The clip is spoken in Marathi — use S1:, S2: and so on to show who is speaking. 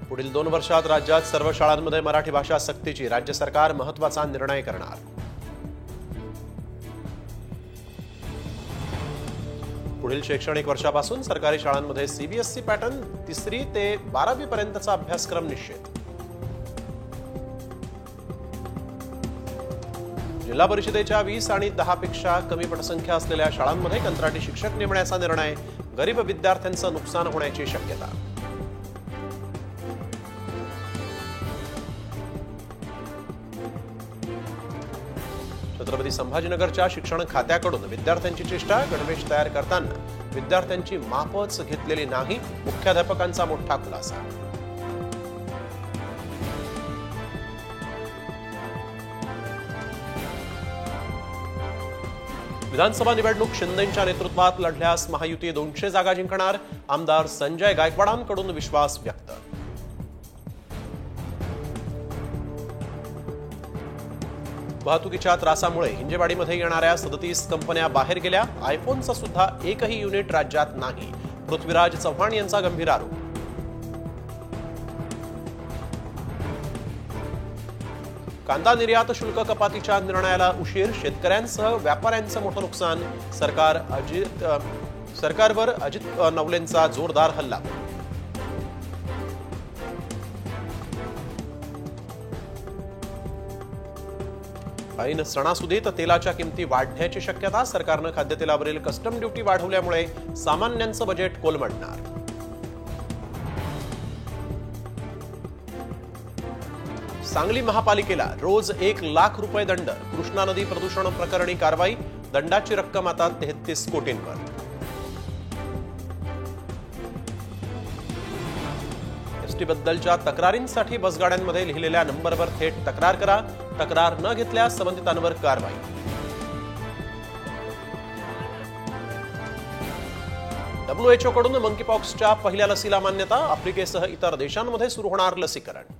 S1: पुढील 2 वर्षात राज्यात सर्व शाळांमध्ये मराठी भाषा सक्तीची राज्य सरकार महत्त्वाचा निर्णय करणार. पुढील शैक्षणिक वर्षापासून सरकारी शाळांमध्ये सीबीएसई पॅटर्न 3री ते 12वी पर्यंतचा अभ्यासक्रम निश्चित. जिल्हा परिषदेच्या 20 आणि 10 पेक्षा कमी पटसंख्या असलेल्या शाळांमध्ये कंत्राटी शिक्षक नेमण्याचा निर्णय. गरीब विद्यार्थ्यांचं नुकसान होण्याची शक्यता. छत्रपती संभाजीनगरच्या शिक्षण खात्याकडून विद्यार्थ्यांची चेष्टा. गणवेश तयार करताना विद्यार्थ्यांची मापच घेतलेली नाही. मुख्याध्यापकांचा मोठा खुलासा. विधानसभा निवडणूक शिंदेंच्या नेतृत्वात लढल्यास महायुती 200 जागा जिंकणार. आमदार संजय गायकवाडांकडून विश्वास व्यक्त. वाहतुकीच्या त्रासामुळे हिंजेवाडीमध्ये येणाऱ्या 37 कंपन्या बाहेर गेल्या. आयफोनचं सुद्धा एकही युनिट राज्यात नाही. पृथ्वीराज चव्हाण यांचा गंभीर आरोप. कांदा निर्यात शुल्क कपातीच्या निर्णयाला उशीर. शेतकऱ्यांसह व्यापाऱ्यांचं मोठं नुकसान. सरकारवर अजित नवलेंचा जोरदार हल्ला. ऐन सणासुदीत तेलाच्या किमती वाढण्याची शक्यता. सरकारनं खाद्यतेलावरील कस्टम ड्युटी वाढवल्यामुळे सामान्यांचं बजेट कोलमडणार. सांगली महापालिकेला रोज 1 लाख रुपये दंड. कृष्णा नदी प्रदूषण प्रकरणी कारवाई. दंडाची रक्कम आता 33 कोटींवर. एसटी बद्दलच्या तक्रारींसाठी बसगाड्यांमध्ये लिहिलेल्या नंबरवर थेट तक्रार करा. तक्रार न घेतल्यास संबंधितांवर कारवाई. WHO कडून मंकीपॉक्सच्या पहिल्या लसीला मान्यता. आफ्रिकेसह इतर देशांमध्ये सुरू होणार लसीकरण.